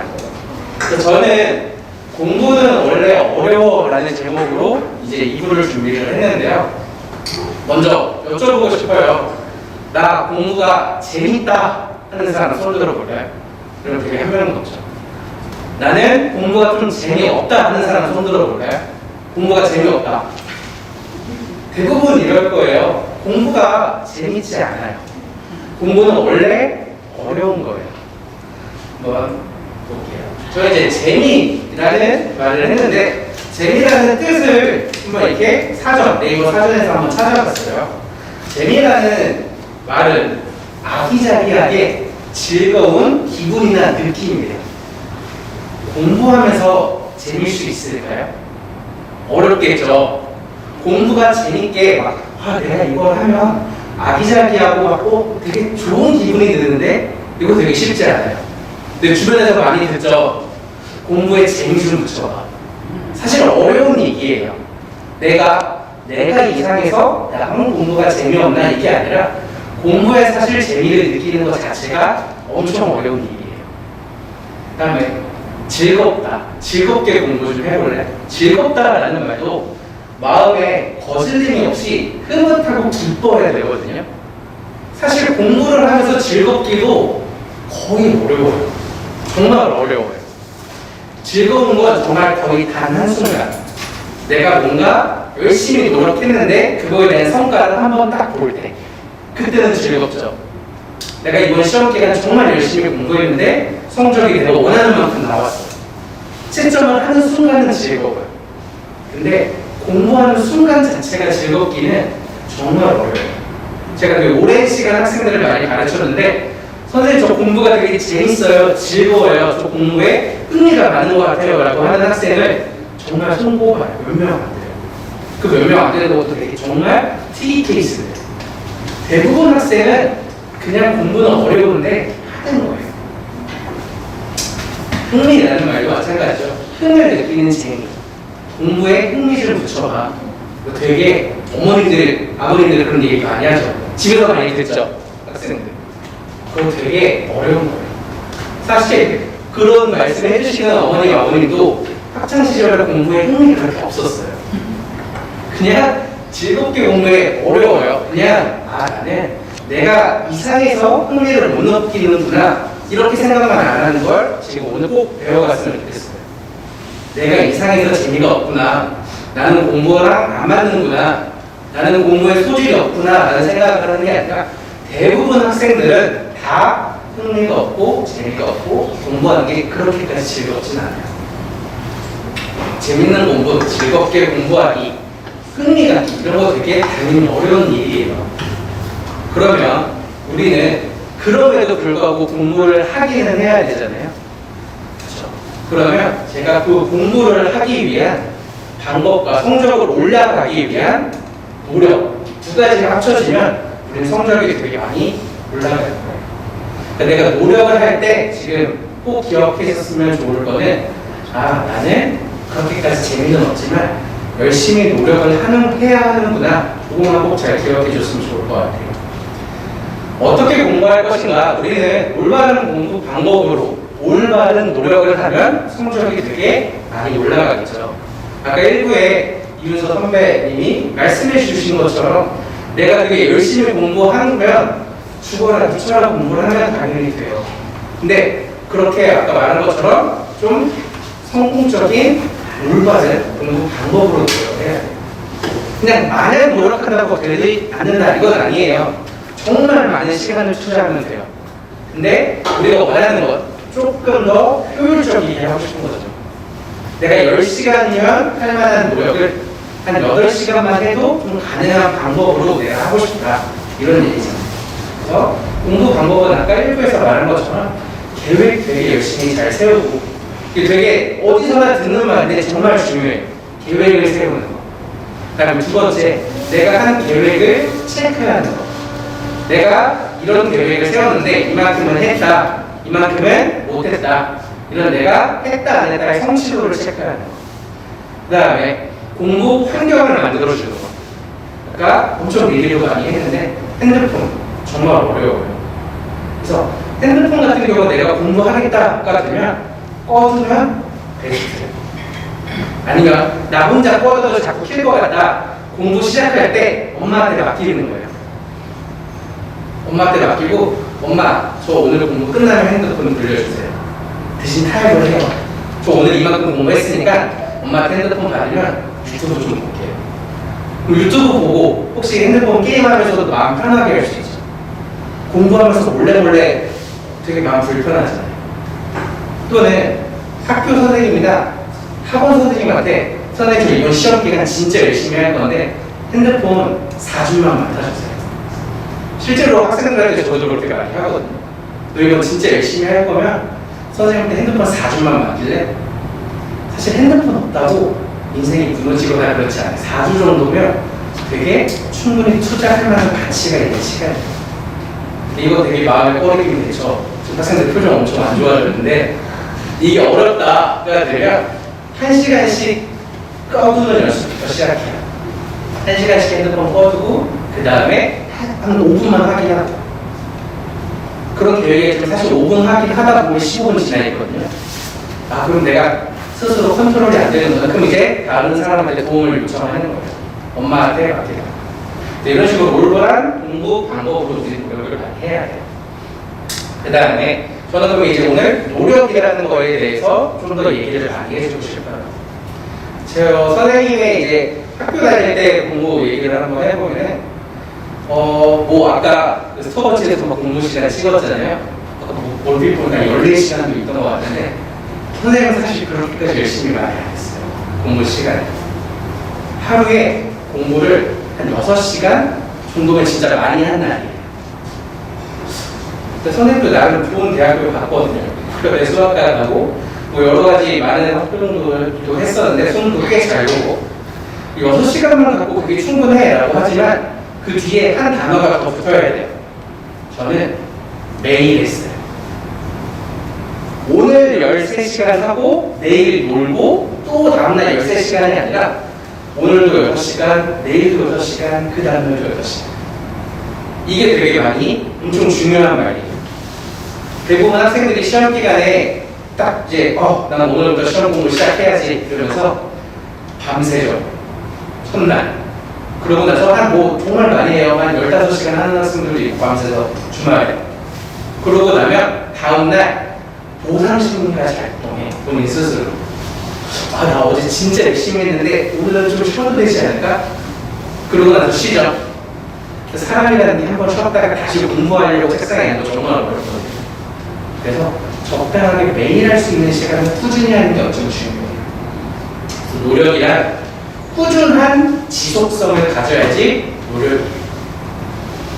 그래서 저는 공부는 원래 어려워라는 제목으로 이제 2부를 준비를 했는데요. 먼저 여쭤보고 싶어요. 나 공부가 재밌다 하는 사람 손 들어볼래요? 그럼 되게 한 명도 없죠. 나는 공부가 좀 재미없다 하는 사람 손 들어볼래요? 공부가 재미없다. 대부분 이럴 거예요. 공부가 재밌지 않아요. 공부는 원래 어려운 거예요. 한번 볼게요. 저 이제 재미라는 말을 했는데 재미라는 뜻을 한번 이렇게 네이버 사전에서 한번 찾아봤어요. 재미라는 말은 아기자기하게 즐거운 기분이나 느낌이래요. 공부하면서 재미일 수 있을까요? 어렵겠죠. 공부가 재밌게 내가 이걸 하면 아기자기하고 되게 좋은 기분이 드는데 이거 되게 쉽지 않아요. 근데 주변에서 많이 듣죠. 공부에 재미 좀 붙여봐. 사실 어려운 얘기예요. 내가 이상해서 나는 공부가 재미없나 이게 아니라 공부에 사실 재미를 느끼는 것 자체가 엄청 어려운 일이에요. 그 다음에 즐겁다. 즐겁게 공부 좀 해볼래? 즐겁다라는 말도 마음에 거슬림이 없이 흐뭇하고 기뻐해야 되거든요. 사실 공부를 하면서 즐겁기도 거의 어려워요. 정말 어려워요. 즐거운 건 정말 거의 단 한순간. 내가 뭔가 열심히 노력했는데 그거에 대한 성과를 한번 딱 볼 때. 그때는 즐겁죠. 내가 이번 시험 기간에 정말 열심히 공부했는데 성적이 내가 원하는 만큼 나왔어. 채점을 하는 순간은 즐거워요. 근데 공부하는 순간 자체가 즐겁기는 정말 어려워요. 제가 되게 오랜 시간 학생들을 많이 가르쳤는데 선생님 저 공부가 되게 재밌어요, 즐거워요, 저 공부에 흥미가 많은 것 같아요 라고 하는 학생을 정말 손꼽아요. 몇 명 안 돼요. 그 몇 명 안 되는 것도 되게 정말 특이 케이스예요. 대부분 학생은 그냥 공부는 어려운데 하는 거예요. 흥미라는 말도 마찬가지죠. 흥을 느끼는 재미. 공부에 흥미 좀 붙여봐. 되게 어머님들, 아버님들 그런 얘기 많이 하죠. 집에서 많이 듣죠. 학생들. 그거 되게 어려운 거예요. 사실 그런 말씀을 해주시는 어머니, 아버님도 학창시절에 공부에 흥미가 그렇게 없었어요. 그냥 즐겁게 공부에 어려워요. 그냥 나는 내가 이상해서 흥미를 못 느끼는구나 이렇게 생각만 안 하는 걸 지금 오늘 꼭 배워갔으면 좋겠어요. 내가 이상해서 재미가 없구나, 나는 공부랑 안 맞는구나, 나는 공부에 소질이 없구나 라는 생각을 하는 게 아니라 대부분 학생들은 다 흥미가 없고 재미가 없고 공부하는 게 그렇게까지 즐겁진 않아요. 재밌는 공부, 즐겁게 공부하기, 흥미 갖기 이런 거 되게 당연히 어려운 일이에요. 그러면 우리는 그럼에도 불구하고 공부를 하기는 해야 되잖아요. 그렇죠? 그러면 제가 그 공부를 하기 위한 방법과 성적을 올라가기 위한 노력 두 가지가 합쳐지면 우리는 성적이 되게 많이 올라갈 거예요. 그러니까 내가 노력을 할 때 지금 꼭 기억했었으면 좋을 거는 나는 그렇게까지 재미는 없지만 열심히 노력을 해야 하는구나. 그것만 꼭 잘 기억해 줬으면 좋을 것 같아요. 어떻게 공부할 것인가? 우리는 올바른 공부 방법으로 올바른 노력을 하면 성적이 되게 많이 올라가겠죠. 아까 1부에 이윤서 선배님이 말씀해 주신 것처럼 내가 되게 열심히 공부하면 죽어라 미쳐라 공부를 하면 당연히 돼요. 근데 그렇게 아까 말한 것처럼 좀 성공적인 올바른 공부 방법으로 노력을 해야 돼요. 그냥 마냥 노력한다고 되지 않는다 이건 아니에요. 정말 많은 시간을 투자하면 돼요. 근데 우리가 원하는 건 조금 더 효율적이게 하고 싶은 거죠. 내가 10시간이면 할 만한 노력을 한 8시간만 해도 좀 가능한 방법으로 내가 하고 싶다. 이런 얘기잖아요. 그래서 공부 방법은 아까 1부에서 말한 것처럼 계획 되게 열심히 잘 세우고, 이게 되게 어디서나 듣는 말인데 정말 중요해요. 계획을 세우는 거. 그 다음에 두 번째, 내가 한 계획을 체크하는 거. 내가 이런 계획을 세웠는데 이만큼은 했다, 이만큼은 못했다. 이런 내가 했다 안 했다의 성취도를 체크하는 거. 그 다음에 공부 환경을 만들어주는 거. 아까 엄청 리뷰 많이 했는데 핸드폰 정말 어려워요. 그래서 핸드폰 같은 경우 내가 공부하겠다가 되면 꺼두면 베스트. 아니면 나 혼자 꺼둬도 자꾸 킬 것 같다. 공부 시작할 때 엄마한테 맡기는 거예요. 엄마한테 맡기고, 엄마 저 오늘 공부 끝나면 핸드폰 돌려주세요. 대신 타협을 해요. 저 오늘 이만큼 공부했으니까 엄마한테 핸드폰 받으면 유튜브 좀 볼게요. 그럼 유튜브 보고 혹시 핸드폰 게임하면서도 마음 편하게 할 수 있죠. 공부하면서 몰래 되게 마음 불편하잖아요. 또는 학교 선생님이나 학원 선생님한테 선생님 저 이번 시험 기간 진짜 열심히 할 건데 핸드폰 4주만 맡아주세요. 실제로 학생들한테 저도 그렇게 많이 하거든요. 너 이번 진짜 열심히 할 거면 선생님한테 핸드폰 4주만 맡길래? 사실 핸드폰 없다고 인생이 무너지거나 그렇지 않아요. 4주 정도면 되게 충분히 투자할 만한 가치가 있는 시간이에요. 이거 되게 마음에 꺼리낌이 되죠. 지금 학생들 표정 엄청 안 좋아졌는데 이게 어렵다가 되면 1시간씩 꺼두는 연습부터 시작해요. 1시간씩 핸드폰 꺼두고 그 다음에 한 5분만 확인하고 그런 계획에 사실 5분 확인하다 보면 15분 지나 있거든요. 아 그럼 내가 스스로 컨트롤이 안 되는 거야. 그럼 이제 다른 사람한테 도움을 요청하는 거예요. 엄마한테 맡기라. 이런 식으로 올바른 공부 방법으로 우리 노력을 많이 해야 돼요. 그 다음에 저는 그럼 이제 오늘 노력이라는 거에 대해서 좀 더 얘기를 많이 해주고 싶어요. 제가 선생님의 이제 학교 다닐 때 공부 얘기를 한번 해보면은 뭐 아까 그 스토어치에서 막 공부 시간 찍었잖아요. 아까 뭐 볼빛 보니까 14시간도 있던 것 같은데 선생님은 사실 그렇게까지 열심히 많이 안 했어요. 공부 시간에. 하루에 공부를 한 6시간 정도면 진짜 많이 한 날이에요. 선생님도 나름 좋은 대학교 갔거든요. 그래 수학과 가고 뭐 여러 가지 많은 활동도 했었는데 수능도 꽤 잘 보고 6시간만 갖고 그게 충분해 라고 하지만 그 뒤에 한 단어가 더 붙어야 돼요. 저는 매일 했어요. 오늘 13시간 하고 내일 놀고 또 다음날 13시간이 아니라 오늘도 6시간, 내일도 6시간, 그 다음날도 6시간. 이게 되게 많이 엄청 중요한 말이에요. 대부분 학생들이 시험 기간에 딱 이제 난 오늘부터 시험 공부 시작해야지 이러면서 밤새죠. 첫날. 그러고 나서 정말 많이 해요. 한 15시간 하는 학생들도 있고 밤새서 주말에. 그러고 나면 다음날 보상심리까지 활동해. 본인 스스로. 나 어제 진짜 열심히 했는데 오늘은 좀 쉬어도 되지 않을까? 그러고 나서 쉬죠. 사람이라는 게 한 번 쉬었다가 다시 공부하려고 책상에 앉아도 정말 어렵거든요. 그래서 적당하게 매일 할 수 있는 시간을 꾸준히 하는 게 엄청 중요해요. 노력이란 꾸준한 지속성을 가져야지 노력이에요.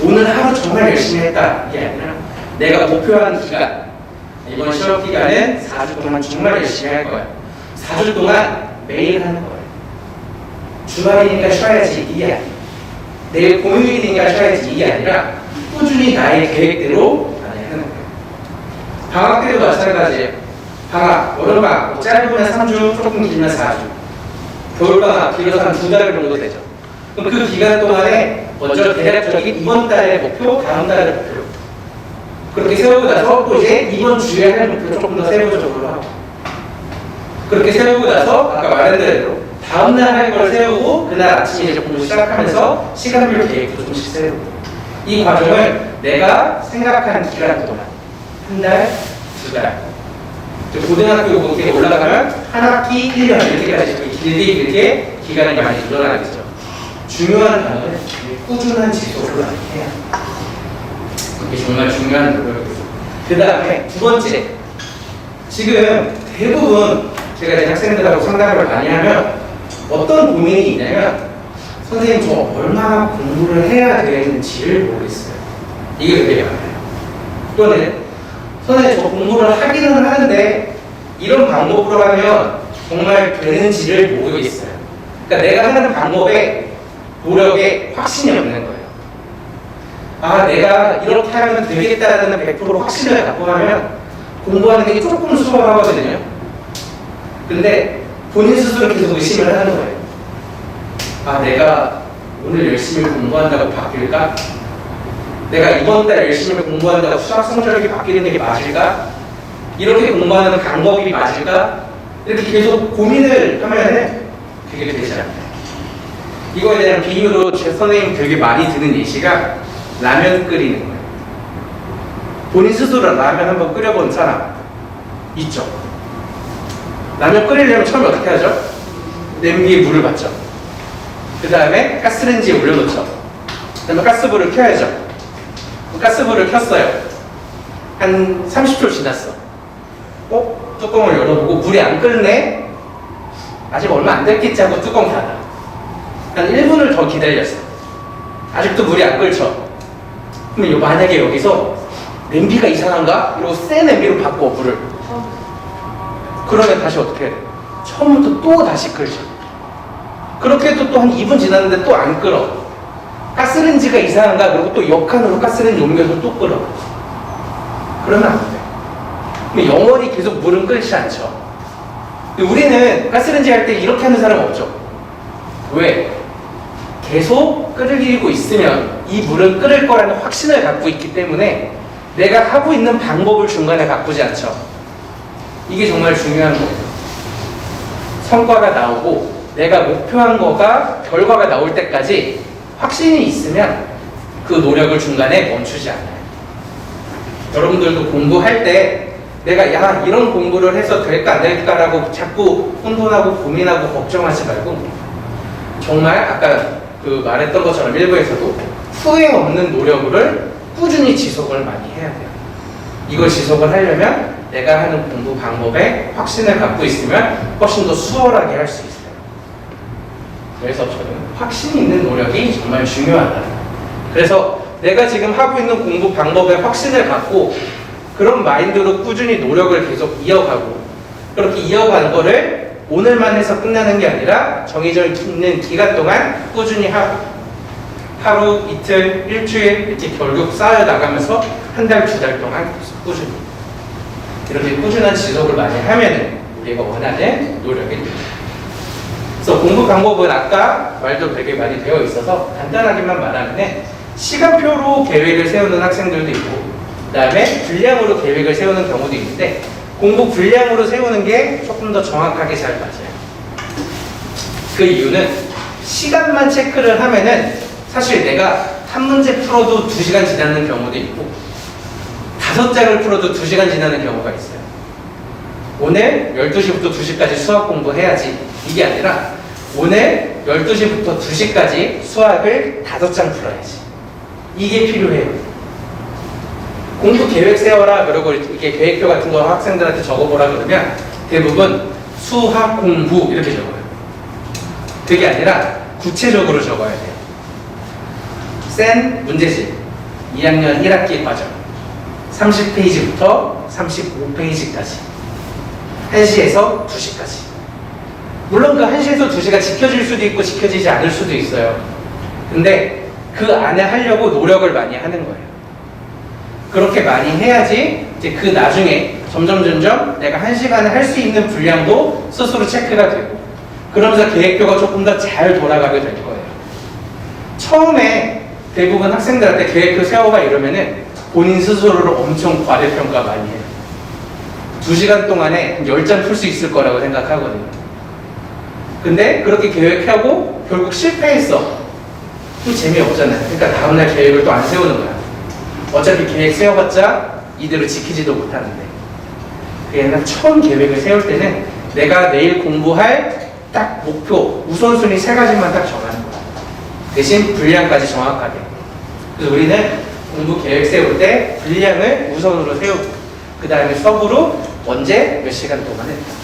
오늘 하루 정말 열심히 했다 이게 아니라 내가 목표한 기간 이번 시험 기간은 4주 동안 정말 열심히 할 거야. 4주 동안 매일 하는 거예요. 주말이니까 쉬어야지 이게 아니에요. 내일 공휴일이니까 쉬어야지 이게 아니라 꾸준히 나의 계획대로 하는 거예요. 방학 때도 마찬가지예요. 방학, 여름방학 짧으면 3주, 조금 길면 4주. 겨울방학 길어서 한 2달 정도 되죠. 그럼 그 기간 동안에 먼저 대략적인 이번 달의 목표, 다음 달의 목표 그렇게 세우고 나서 또 이제 이번 주에 할 목표 조금 더 세부적으로 하고 그렇게 세우고 나서 아까 말한 대로 다음날 할 걸 세우고 그날 아침에 이제 공부 시작하면서 시간별 계획도 조금씩 세우고 이 과정을 내가 생각한 기간 동안 한 달, 2달 고등학교 그렇게 올라가면 한 학기, 1년 이렇게까지 길게 기간이 많이 늘어나겠죠. 중요한 단어는 꾸준한 지속을 많이 해야 합니다. 이게 정말 중요한 노력이고 그 다음에 두 번째 지금 대부분 제가 이제 학생들하고 상담을 많이 하면 어떤 고민이 있냐면 선생님 저 얼마나 공부를 해야 되는지를 모르겠어요. 이게 되게 많아요. 또는 선생님 저 공부를 하기는 하는데 이런 방법으로 하면 정말 되는지를 모르겠어요. 그러니까 내가 하는 방법에 노력에 확신이 없는 거예요. 내가 이렇게 하면 되겠다는 100% 확신을 갖고 하면 공부하는 게 조금 수월하거든요. 근데 본인 스스로 계속 의심을 하는 거예요. 내가 오늘 열심히 공부한다고 바뀔까? 내가 이번 달 열심히 공부한다고 수학 성적이 바뀌는 게 맞을까? 이렇게 공부하는 방법이 맞을까? 이렇게 계속 고민을 하면은 그게 되지 않아요. 이거에 대한 비유로 제 선생님 되게 많이 드는 예시가 라면 끓이는 거예요. 본인 스스로 라면 한번 끓여본 사람 있죠? 라면 끓이려면 처음에 어떻게 하죠? 냄비에 물을 받죠. 그 다음에 가스레인지에 올려놓죠. 그 다음에 가스불을 켜야죠. 가스불을 켰어요. 한 30초 지났어. 뚜껑을 열어보고 물이 안 끓네? 아직 얼마 안 됐겠지 하고 뚜껑 닫아. 한 1분을 더 기다렸어. 아직도 물이 안 끓죠? 그럼 만약에 여기서 냄비가 이상한가? 이러고 센 냄비로 바꿔, 불을. 그러면 다시 어떻게 해? 처음부터 또 다시 끓죠. 그렇게 해도 또 한 2분 지났는데 또 안 끓어. 가스레인지가 이상한가? 그리고 또 역한으로 가스레인지 옮겨서 또 끓어. 그러면 안 돼. 근데 영원히 계속 물은 끓지 않죠. 근데 우리는 가스레인지 할 때 이렇게 하는 사람 없죠. 왜? 계속 끓이고 있으면 이 물은 끓을 거라는 확신을 갖고 있기 때문에 내가 하고 있는 방법을 중간에 바꾸지 않죠. 이게 정말 중요한 거예요. 성과가 나오고 내가 목표한 거가 결과가 나올 때까지 확신이 있으면 그 노력을 중간에 멈추지 않아요. 여러분들도 공부할 때 내가 이런 공부를 해서 될까 안 될까라고 자꾸 혼돈하고 고민하고 걱정하지 말고 정말 아까 그 말했던 것처럼 일부에서도 후회 없는 노력을 꾸준히 지속을 많이 해야 돼요. 이걸 지속을 하려면 내가 하는 공부 방법에 확신을 갖고 있으면 훨씬 더 수월하게 할 수 있어요. 그래서 저는 확신 있는 노력이 정말 중요하다. 그래서 내가 지금 하고 있는 공부 방법에 확신을 갖고 그런 마인드로 꾸준히 노력을 계속 이어가고 그렇게 이어가는 거를 오늘만 해서 끝나는 게 아니라 정해져 있는 기간 동안 꾸준히 하루, 이틀, 일주일 이렇게 결국 쌓여 나가면서 한 달, 2달 동안 계속 꾸준히 이렇게 꾸준한 지속을 많이 하면은 우리가 원하는 노력이 됩니다. 그래서 공부 방법은 아까 말도 되게 많이 되어 있어서 간단하게만 말하면 시간표로 계획을 세우는 학생들도 있고 그 다음에 분량으로 계획을 세우는 경우도 있는데 공부 분량으로 세우는 게 조금 더 정확하게 잘 맞아요. 그 이유는 시간만 체크를 하면은 사실 내가 한 문제 풀어도 2시간 지나는 경우도 있고 5장을 풀어도 2시간 지나는 경우가 있어요. 오늘 12시부터 2시까지 수학 공부해야지 이게 아니라 오늘 12시부터 2시까지 수학을 5장 풀어야지 이게 필요해요. 공부 계획 세워라 그러고 이렇게 계획표 같은 거 학생들한테 적어보라 그러면 대부분 수학 공부 이렇게 적어요. 그게 아니라 구체적으로 적어야 돼요. 센 문제집 2학년 1학기 과정 30페이지부터 35페이지까지 1시에서 2시까지 물론 그 1시에서 2시가 지켜질 수도 있고 지켜지지 않을 수도 있어요. 근데 그 안에 하려고 노력을 많이 하는 거예요. 그렇게 많이 해야지 이제 그 나중에 점점 내가 1시간에 할 수 있는 분량도 스스로 체크가 되고 그러면서 계획표가 조금 더 잘 돌아가게 될 거예요. 처음에 대부분 학생들한테 계획표 세워봐 이러면은 본인 스스로를 엄청 과대평가 많이 해요. 2시간 동안에 한 10장 풀 수 있을 거라고 생각하거든요. 근데 그렇게 계획하고 결국 실패했어. 또 재미없잖아요. 그러니까 다음날 계획을 또 안 세우는 거야. 어차피 계획 세워봤자 이대로 지키지도 못하는데 그냥 처음 계획을 세울 때는 내가 내일 공부할 딱 목표, 우선순위 3가지만 딱 정하는 거야. 대신 분량까지 정확하게. 그래서 우리는 공부 계획 세울 때 분량을 우선으로 세우고 그 다음에 서브로 언제 몇 시간 동안 했다.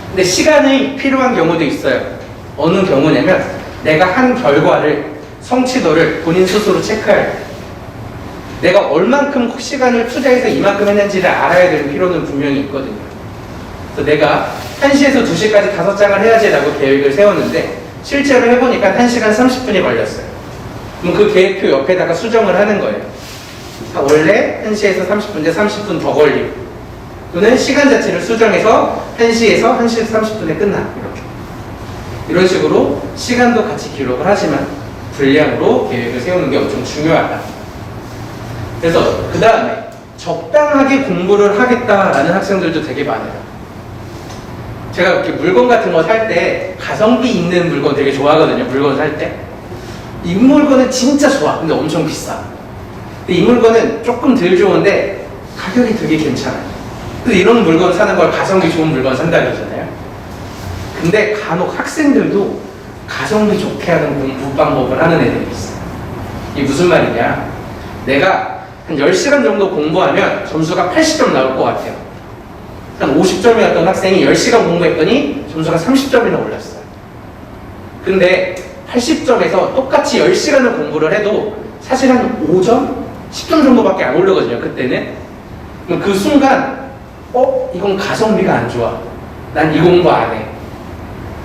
근데 시간이 필요한 경우도 있어요. 어느 경우냐면 내가 한 결과를 성취도를 본인 스스로 체크할 때 내가 얼만큼 시간을 투자해서 이만큼 했는지를 알아야 되는 필요는 분명히 있거든요. 그래서 내가 1시에서 2시까지 5장을 해야지라고 계획을 세웠는데 실제로 해보니까 1시간 30분이 걸렸어요. 그럼 그 계획표 옆에다가 수정을 하는 거예요. 원래 1시에서 30분인데 30분 더 걸리고 또는 시간 자체를 수정해서 1시에서 1시 30분에 끝나 이런 식으로 시간도 같이 기록을 하지만 분량으로 계획을 세우는 게 엄청 중요하다. 그래서 그 다음에 적당하게 공부를 하겠다라는 학생들도 되게 많아요. 제가 이렇게 물건 같은 거 살 때 가성비 있는 물건 되게 좋아하거든요. 물건 살 때. 이 물건은 진짜 좋아. 근데 엄청 비싸. 근데 이 물건은 조금 덜 좋은데 가격이 되게 괜찮아요. 그래서 이런 물건 사는 걸 가성비 좋은 물건 산다 그러잖아요. 근데 간혹 학생들도 가성비 좋게 하는 공부 방법을 하는 애들이 있어요. 이게 무슨 말이냐? 내가 한 10시간 정도 공부하면 점수가 80점 나올 것 같아요. 한 50점이었던 학생이 10시간 공부했더니 점수가 30점이나 올랐어요. 근데 80점에서 똑같이 10시간을 공부를 해도 사실 한 5점? 10점 정도밖에 안 오르거든요, 그때는. 그럼 그 순간 이건 가성비가 안 좋아. 난 이 공부 안 해.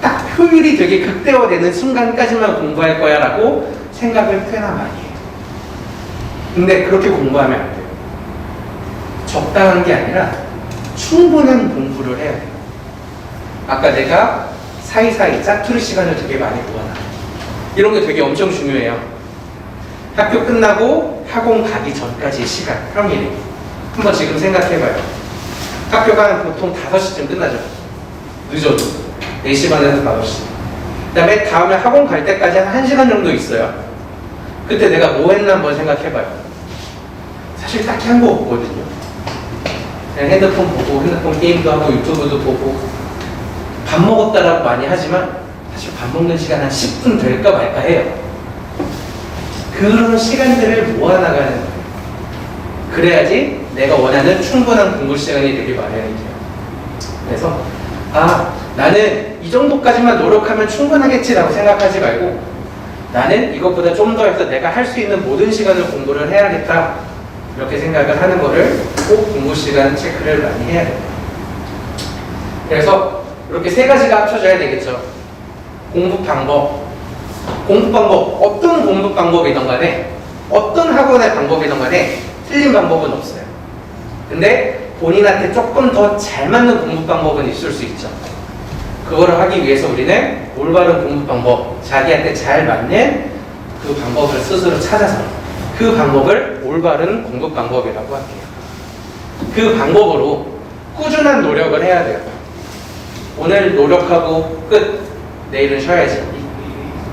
딱 효율이 되게 극대화되는 순간까지만 공부할 거야 라고 생각을 꽤나 많이 해요. 근데 그렇게 공부하면 안 돼요. 적당한 게 아니라 충분한 공부를 해야 돼요. 아까 내가 사이사이 짜투리 시간을 되게 많이 모아놔. 이런 게 되게 엄청 중요해요. 학교 끝나고 학원 가기 전까지의 시간, 평일에. 한번 지금 생각해봐요. 학교가 보통 5시쯤 끝나죠. 늦어도. 4시 반에서 5시. 그 다음에 다음에 학원 갈 때까지 한 1시간 정도 있어요. 그때 내가 뭐 했나 한번 생각해봐요. 사실 딱히 한 거 없거든요. 그냥 핸드폰 보고, 핸드폰 게임도 하고, 유튜브도 보고, 밥 먹었다라고 많이 하지만 사실 밥 먹는 시간 한 10분 될까 말까 해요. 그런 시간들을 모아나가는 거예요. 그래야지 내가 원하는 충분한 공부 시간이 되길 마련이 돼요. 그래서 나는 이 정도까지만 노력하면 충분하겠지라고 생각하지 말고 나는 이것보다 좀 더 해서 내가 할 수 있는 모든 시간을 공부를 해야겠다 이렇게 생각을 하는 거를 꼭 공부 시간 체크를 많이 해야 돼요. 그래서 이렇게 3가지가 합쳐져야 되겠죠. 공부 방법, 어떤 공부 방법이든 간에 어떤 학원의 방법이든 간에 틀린 방법은 없어요. 근데 본인한테 조금 더 잘 맞는 공부 방법은 있을 수 있죠. 그거를 하기 위해서 우리는 올바른 공부 방법, 자기한테 잘 맞는 그 방법을 스스로 찾아서 그 방법을 올바른 공부 방법이라고 할게요. 그 방법으로 꾸준한 노력을 해야 돼요. 오늘 노력하고 끝, 내일은 쉬어야지.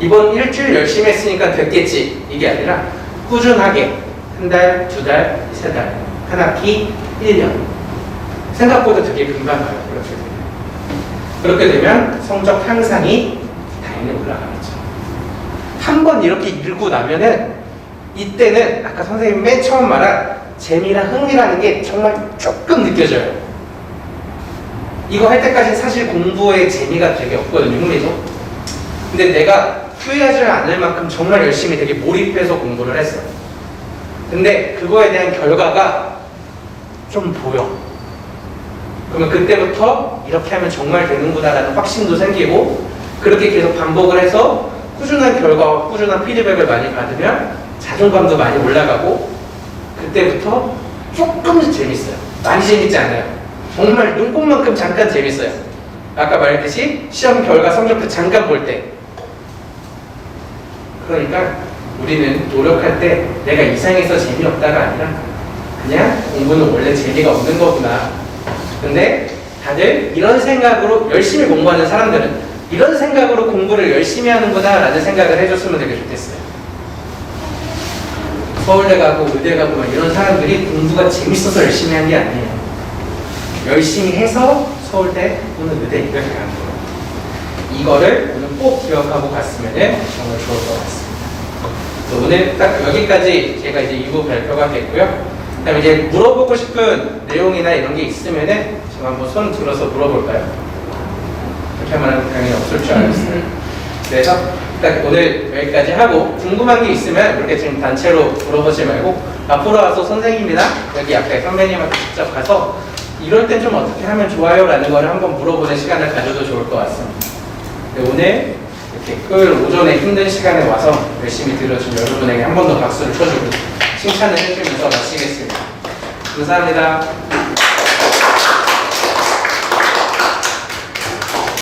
이번 일주일 열심히 했으니까 됐겠지. 이게 아니라 꾸준하게 한 달, 2달, 3달, 한 학기, 1년. 생각보다 되게 금방 가요. 그렇게 되면 성적 향상이 당연히 올라가겠죠. 한 번 이렇게 읽고 나면은 이때는 아까 선생님이 맨 처음 말한 재미랑 흥미라는 게 정말 조금 느껴져요. 이거 할 때까지 사실 공부에 재미가 되게 없거든요, 흥미도. 근데 내가 후회하지 않을 만큼 정말 열심히 되게 몰입해서 공부를 했어요. 근데 그거에 대한 결과가 좀 보여. 그러면 그때부터 이렇게 하면 정말 되는구나라는 확신도 생기고 그렇게 계속 반복을 해서 꾸준한 결과와 꾸준한 피드백을 많이 받으면 자존감도 많이 올라가고 그때부터 조금씩 재밌어요. 많이 재밌지 않아요. 정말 눈꽃만큼 잠깐 재밌어요. 아까 말했듯이 시험 결과 성적표 잠깐 볼 때. 그러니까 우리는 노력할 때 내가 이상해서 재미없다가 아니라 그냥 공부는 원래 재미가 없는 거구나. 근데 다들 이런 생각으로 열심히 공부하는 사람들은 이런 생각으로 공부를 열심히 하는구나 라는 생각을 해줬으면 되게 좋겠어요. 서울대 가고 의대 가고 이런 사람들이 공부가 재밌어서 열심히 한 게 아니에요. 열심히 해서 서울대 또는 의대 이렇게 가는 거예요. 이거를 오늘 꼭 기억하고 갔으면 정말 좋을 것 같습니다. 오늘 딱 여기까지 제가 이제 2부 발표가 됐고요. 그다음에 이제 물어보고 싶은 내용이나 이런 게 있으면은 제가 한번 손 들어서 물어볼까요? 그렇게 하면 당연히 없을 줄 알았어요. 그래서 딱 오늘 여기까지 하고 궁금한 게 있으면 이렇게 지금 단체로 물어보지 말고 앞으로 와서 선생님이나 여기 앞에 선배님한테 직접 가서 이럴 땐 좀 어떻게 하면 좋아요? 라는 거를 한번 물어보는 시간을 가져도 좋을 것 같습니다. 오늘 이렇게 토요일 오전에 힘든 시간에 와서 열심히 들어준 여러분에게 한 번 더 박수를 쳐주고 칭찬을 해주면서 마치겠습니다. 감사합니다.